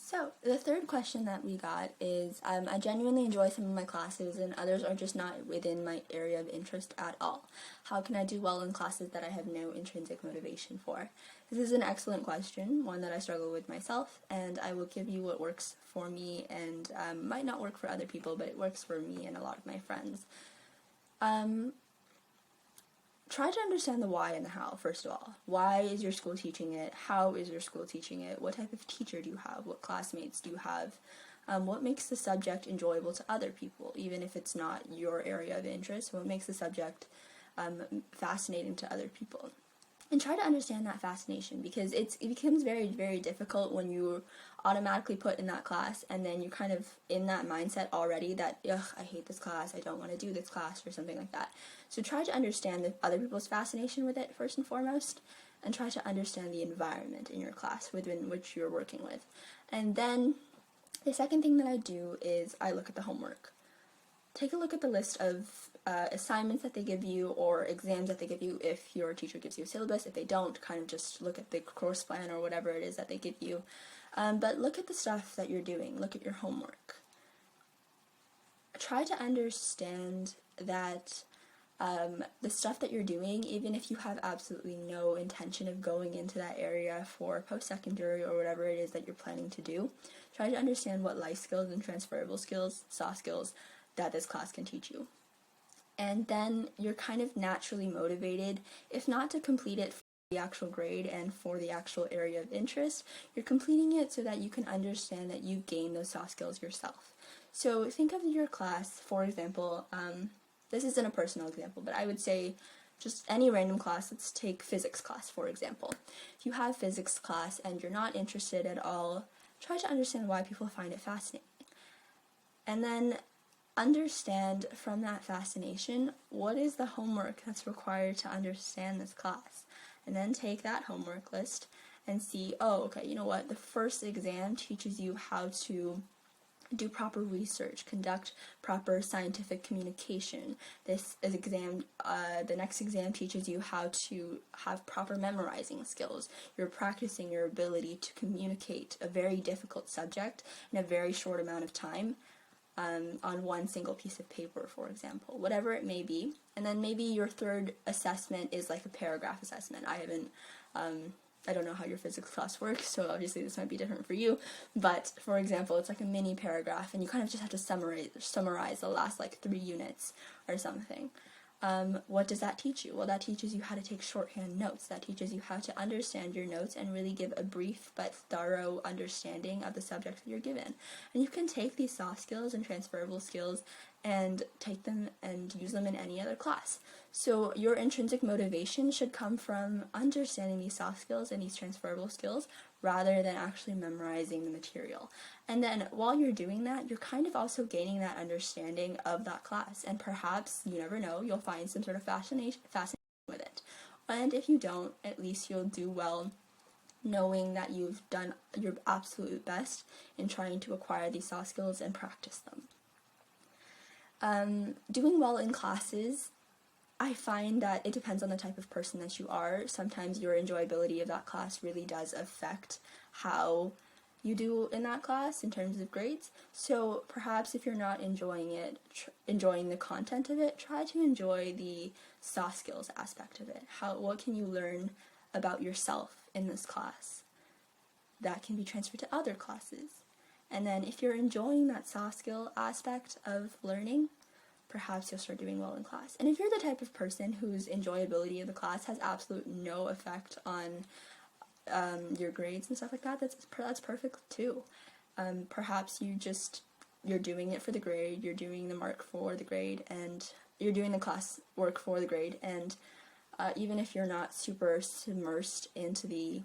So, the third question that we got is, I genuinely enjoy some of my classes and others are just not within my area of interest at all. How can I do well in classes that I have no intrinsic motivation for? This is an excellent question, one that I struggle with myself, and I will give you what works for me and might not work for other people, but it works for me and a lot of my friends. Try to understand the why and the how, first of all. Why is your school teaching it? How is your school teaching it? What type of teacher do you have? What classmates do you have? What makes the subject enjoyable to other people, even if it's not your area of interest? What makes the subject fascinating to other people? And try to understand that fascination, because it becomes very, very difficult when you're automatically put in that class and then you're kind of in that mindset already that, ugh, I hate this class, I don't want to do this class, or something like that. So try to understand the other people's fascination with it first and foremost, and try to understand the environment in your class within which you're working with. And then the second thing that I do is I look at the homework. Take a look at the list of assignments that they give you or exams that they give you if your teacher gives you a syllabus. If they don't, kind of just look at the course plan or whatever it is that they give you. But look at the stuff that you're doing. Look at your homework. Try to understand that the stuff that you're doing, even if you have absolutely no intention of going into that area for post-secondary or whatever it is that you're planning to do, try to understand what life skills and transferable skills, soft skills, that this class can teach you. And then you're kind of naturally motivated, if not to complete it for the actual grade and for the actual area of interest, you're completing it so that you can understand that you gain those soft skills yourself. So think of your class, for example, this isn't a personal example, but I would say just any random class. Let's take physics class, for example. If you have physics class and you're not interested at all, try to understand why people find it fascinating. And then understand from that fascination, what is the homework that's required to understand this class? And then take that homework list and see, oh, okay, you know what, the first exam teaches you how to do proper research, conduct proper scientific communication. This exam, the next exam teaches you how to have proper memorizing skills. You're practicing your ability to communicate a very difficult subject in a very short amount of time. On one single piece of paper, for example, whatever it may be. And then maybe your third assessment is like a paragraph assessment. I don't know how your physics class works, so obviously this might be different for you, but for example, it's like a mini paragraph and you kind of just have to summarize the last like 3 units or something. What does that teach you? Well, that teaches you how to take shorthand notes. That teaches you how to understand your notes and really give a brief but thorough understanding of the subject that you're given. And you can take these soft skills and transferable skills and take them and use them in any other class. So your intrinsic motivation should come from understanding these soft skills and these transferable skills rather than actually memorizing the material. And then while you're doing that, you're kind of also gaining that understanding of that class, and perhaps, you never know, you'll find some sort of fascination with it. And if you don't, at least you'll do well knowing that you've done your absolute best in trying to acquire these soft skills and practice them. Doing well in classes, I find that it depends on the type of person that you are. Sometimes your enjoyability of that class really does affect how you do in that class in terms of grades. So perhaps if you're not enjoying it, enjoying the content of it, try to enjoy the soft skills aspect of it. What can you learn about yourself in this class that can be transferred to other classes? And then if you're enjoying that soft skill aspect of learning, perhaps you'll start doing well in class. And if you're the type of person whose enjoyability of the class has absolute no effect on your grades and stuff like that, that's perfect too. Perhaps you're doing it for the grade, you're doing the mark for the grade, and you're doing the class work for the grade, and even if you're not super submersed into the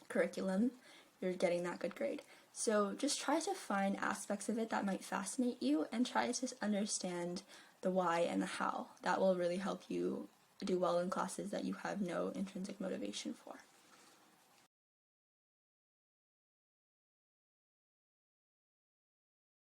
curriculum, you're getting that good grade. So just try to find aspects of it that might fascinate you and try to understand the why and the how. That will really help you do well in classes that you have no intrinsic motivation for.